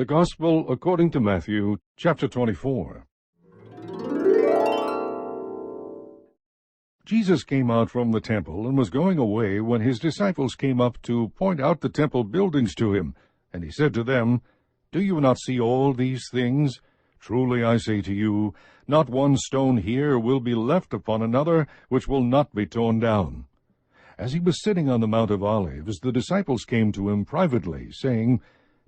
The Gospel according to Matthew, chapter 24. Jesus came out from the temple and was going away when his disciples came up to point out the temple buildings to him. And he said to them, "Do you not see all these things? Truly I say to you, not one stone here will be left upon another which will not be torn down." As he was sitting on the Mount of Olives, the disciples came to him privately, saying,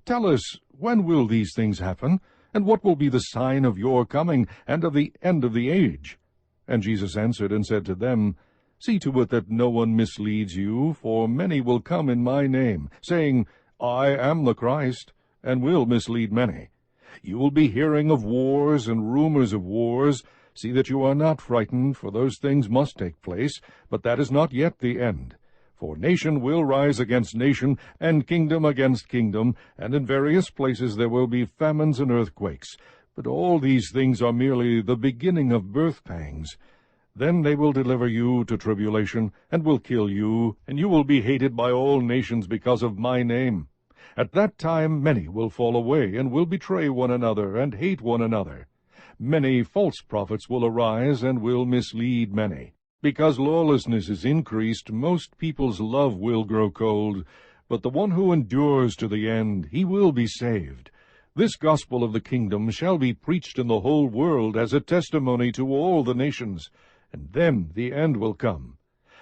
"Tell us, when will these things happen? And what will be the sign of your coming and of the end of the age?" And Jesus answered and said to them, "See to it that no one misleads you, for many will come in my name, saying, 'I am the Christ,' and will mislead many. You will be hearing of wars and rumors of wars. See that you are not frightened, for those things must take place, but that is not yet the end. For nation will rise against nation, and kingdom against kingdom, and in various places there will be famines and earthquakes. But all these things are merely the beginning of birth pangs. Then they will deliver you to tribulation, and will kill you, and you will be hated by all nations because of my name. At that time many will fall away, and will betray one another, and hate one another. Many false prophets will arise, and will mislead many. Because lawlessness is increased, most people's love will grow cold. But the one who endures to the end, he will be saved. This gospel of the kingdom shall be preached in the whole world as a testimony to all the nations, and then the end will come.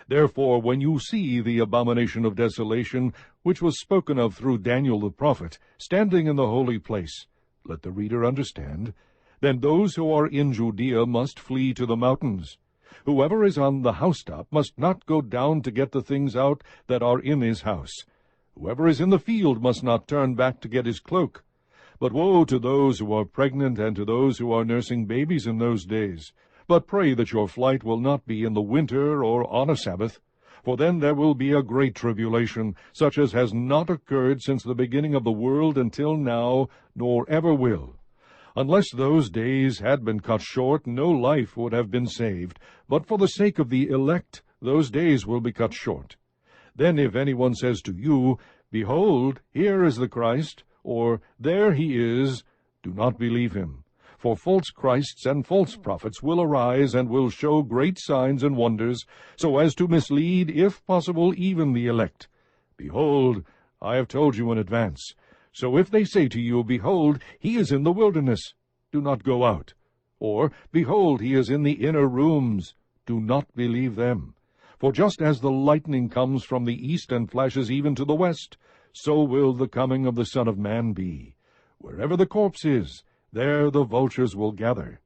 Therefore, when you see the abomination of desolation, which was spoken of through Daniel the prophet, standing in the holy place, let the reader understand, then those who are in Judea must flee to the mountains. Whoever is on the housetop must not go down to get the things out that are in his house. Whoever is in the field must not turn back to get his cloak. But woe to those who are pregnant and to those who are nursing babies in those days. But pray that your flight will not be in the winter or on a Sabbath, for then there will be a great tribulation, such as has not occurred since the beginning of the world until now, nor ever will. Unless those days had been cut short, no life would have been saved. But for the sake of the elect, those days will be cut short. Then if anyone says to you, 'Behold, here is the Christ,' or 'There he is,' do not believe him. For false Christs and false prophets will arise, and will show great signs and wonders, so as to mislead, if possible, even the elect. Behold, I have told you in advance. So if they say to you, 'Behold, he is in the wilderness,' do not go out. Or, 'Behold, he is in the inner rooms,' do not believe them. For just as the lightning comes from the east and flashes even to the west, so will the coming of the Son of Man be. Wherever the corpse is, there the vultures will gather.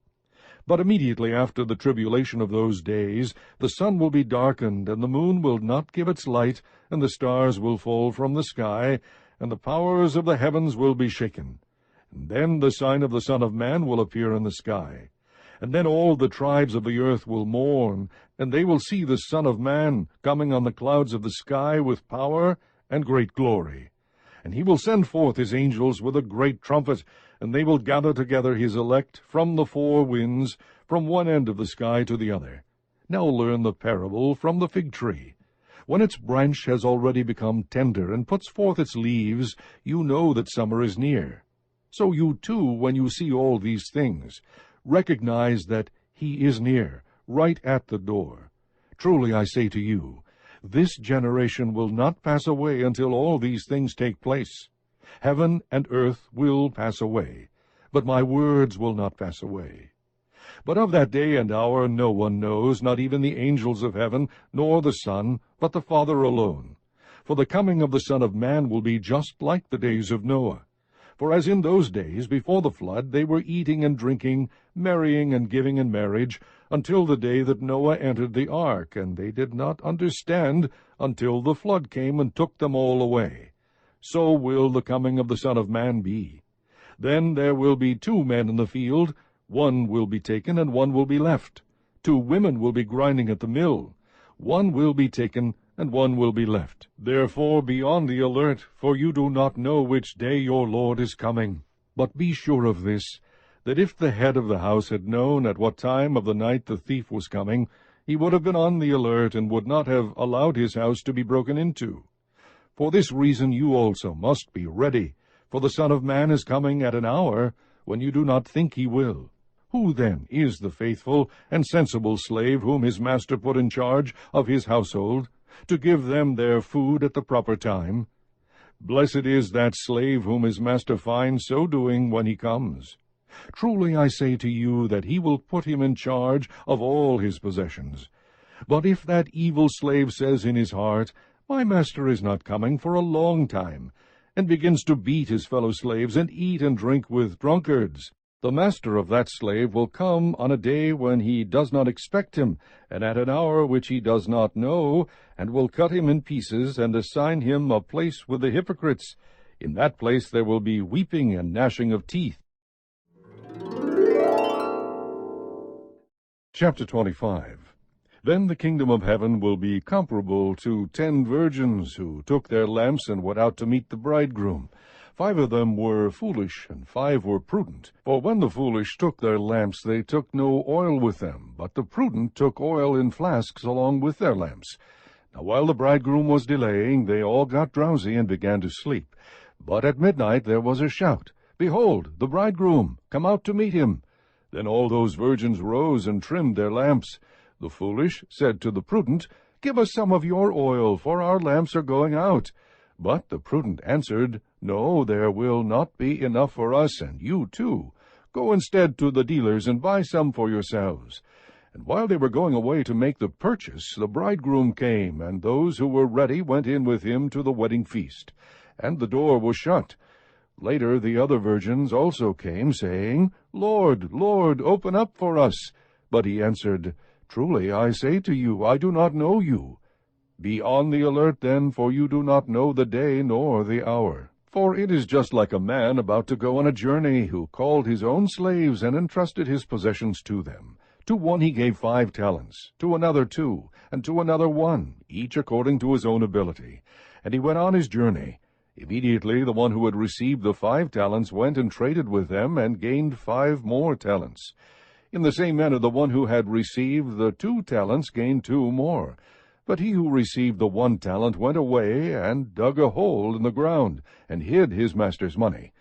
But immediately after the tribulation of those days, the sun will be darkened, and the moon will not give its light, and the stars will fall from the sky, and the powers of the heavens will be shaken. And then the sign of the Son of Man will appear in the sky. And then all the tribes of the earth will mourn, and they will see the Son of Man coming on the clouds of the sky with power and great glory. And he will send forth his angels with a great trumpet, and they will gather together his elect from the four winds, from one end of the sky to the other. Now learn the parable from the fig tree. When its branch has already become tender and puts forth its leaves, you know that summer is near. So you too, when you see all these things, recognize that he is near, right at the door. Truly I say to you, this generation will not pass away until all these things take place. Heaven and earth will pass away, but my words will not pass away. But of that day and hour no one knows, not even the angels of heaven, nor the Son, but the Father alone. For the coming of the Son of Man will be just like the days of Noah. For as in those days before the flood they were eating and drinking, marrying and giving in marriage, until the day that Noah entered the ark, and they did not understand until the flood came and took them all away. So will the coming of the Son of Man be. Then there will be 2 men in the field, one will be taken, and one will be left. 2 women will be grinding at the mill. One will be taken, and one will be left. Therefore be on the alert, for you do not know which day your Lord is coming. But be sure of this, that if the head of the house had known at what time of the night the thief was coming, he would have been on the alert, and would not have allowed his house to be broken into. For this reason you also must be ready, For the Son of Man is coming at an hour when you do not think he will. Who then is the faithful and sensible slave whom his master put in charge of his household, to give them their food at the proper time? Blessed is that slave whom his master finds so doing when he comes. Truly I say to you that he will put him in charge of all his possessions. But if that evil slave says in his heart, My master is not coming for a long time, and begins to beat his fellow slaves, and eat and drink with drunkards, the master of that slave will come on a day when he does not expect him, and at an hour which he does not know, and will cut him in pieces, and assign him a place with the hypocrites. In that place there will be weeping and gnashing of teeth. Chapter 25. Then the kingdom of heaven will be comparable to 10 virgins who took their lamps and went out to meet the bridegroom. 5 of them were foolish, and 5 were prudent. For when the foolish took their lamps, they took no oil with them, but the prudent took oil in flasks along with their lamps. Now while the bridegroom was delaying, they all got drowsy and began to sleep. But at midnight there was a shout, Behold, the bridegroom! Come out to meet him! Then all those virgins rose and trimmed their lamps. The foolish said to the prudent, Give us some of your oil, for our lamps are going out. But the prudent answered, No, there will not be enough for us and you too. Go instead to the dealers and buy some for yourselves. And while they were going away to make the purchase, the bridegroom came, and those who were ready went in with him to the wedding feast. And the door was shut. Later the other virgins also came, saying, Lord, Lord, open up for us. But he answered, Truly I say to you, I do not know you. Be on the alert then, for you do not know the day nor the hour. For it is just like a man about to go on a journey, who called his own slaves and entrusted his possessions to them. To one he gave 5 talents, to another 2, and to another 1, each according to his own ability. And he went on his journey. Immediately the one who had received the 5 talents went and traded with them, and gained 5 more talents. In the same manner the one who had received the 2 talents gained 2 more. But he who received the 1 talent went away, and dug a hole in the ground, and hid his master's money.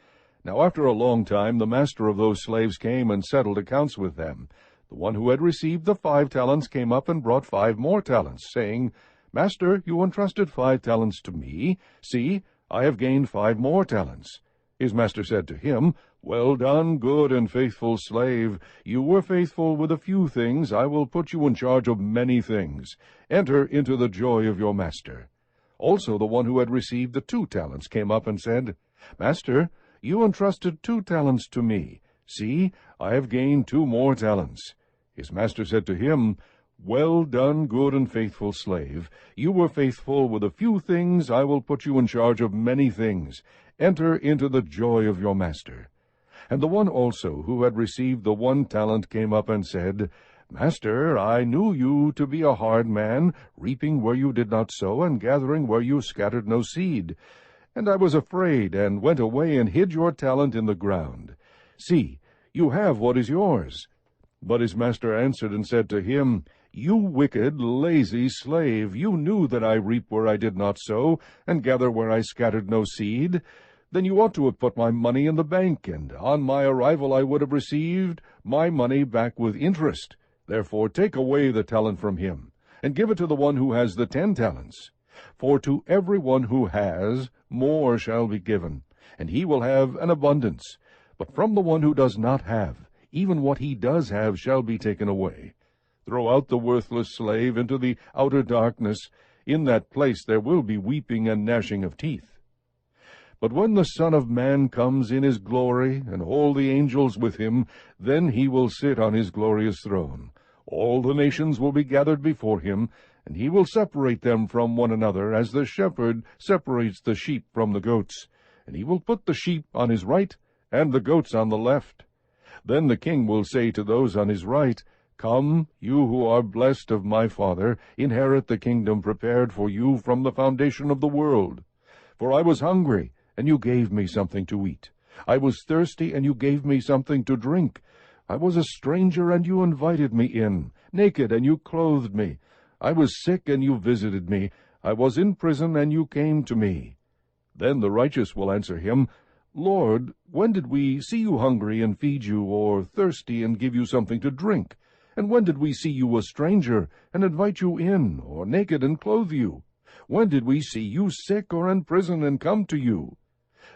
Now after a long time the master of those slaves came and settled accounts with them. The one who had received the 5 talents came up and brought 5 more talents, saying, Master, you entrusted 5 talents to me. See, I have gained 5 more talents. His master said to him, Well done, good and faithful slave. You were faithful with a few things. I will put you in charge of many things. Enter into the joy of your master. Also the one who had received the 2 talents came up and said, Master, you entrusted 2 talents to me. See, I have gained 2 more talents. His master said to him, Well done, good and faithful slave. You were faithful with a few things. I will put you in charge of many things. Enter into the joy of your master. And the one also who had received the 1 talent came up and said, Master, I knew you to be a hard man, reaping where you did not sow, and gathering where you scattered no seed. And I was afraid, and went away and hid your talent in the ground. See, you have what is yours. But his master answered and said to him, You wicked, lazy slave, you knew that I reap where I did not sow, and gather where I scattered no seed. Then you ought to have put my money in the bank, and on my arrival I would have received my money back with interest. Therefore take away the talent from him, and give it to the one who has the 10 talents. For to every one who has, more shall be given, and he will have an abundance. But from the one who does not have, even what he does have shall be taken away. Throw out the worthless slave into the outer darkness. In that place there will be weeping and gnashing of teeth. But when the Son of Man comes in his glory, and all the angels with him, then he will sit on his glorious throne. All the nations will be gathered before him, and he will separate them from one another, as the shepherd separates the sheep from the goats. And he will put the sheep on his right, and the goats on the left. Then the king will say to those on his right, Come, you who are blessed of my Father, inherit the kingdom prepared for you from the foundation of the world. For I was hungry, and you gave me something to eat. I was thirsty, and you gave me something to drink. I was a stranger, and you invited me in, naked, and you clothed me. I was sick, and you visited me. I was in prison, and you came to me. Then the righteous will answer him, Lord, when did we see you hungry and feed you, or thirsty and give you something to drink? And when did we see you a stranger and invite you in, or naked and clothe you? When did we see you sick or in prison and come to you?"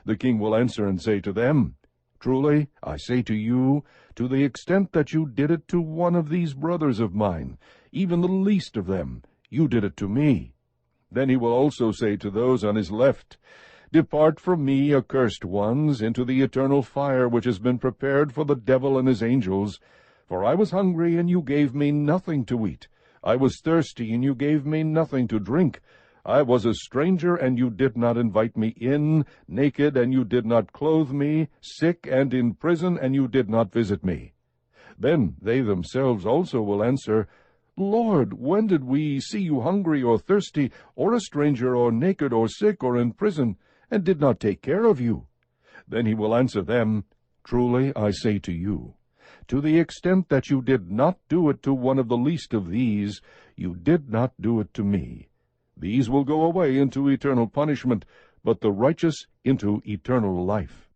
The king will answer and say to them, "Truly, I say to you, to the extent that you did it to one of these brothers of mine, even the least of them, you did it to me." Then he will also say to those on his left, "Depart from me, accursed ones, into the eternal fire which has been prepared for the devil and his angels. For I was hungry, and you gave me nothing to eat. I was thirsty, and you gave me nothing to drink. I was a stranger, and you did not invite me in, naked, and you did not clothe me, sick and in prison, and you did not visit me." Then they themselves also will answer, "Lord, when did we see you hungry or thirsty, or a stranger, or naked, or sick, or in prison, and did not take care of you?" Then he will answer them, "Truly I say to you, to the extent that you did not do it to one of the least of these, you did not do it to me. These will go away into eternal punishment, but the righteous into eternal life."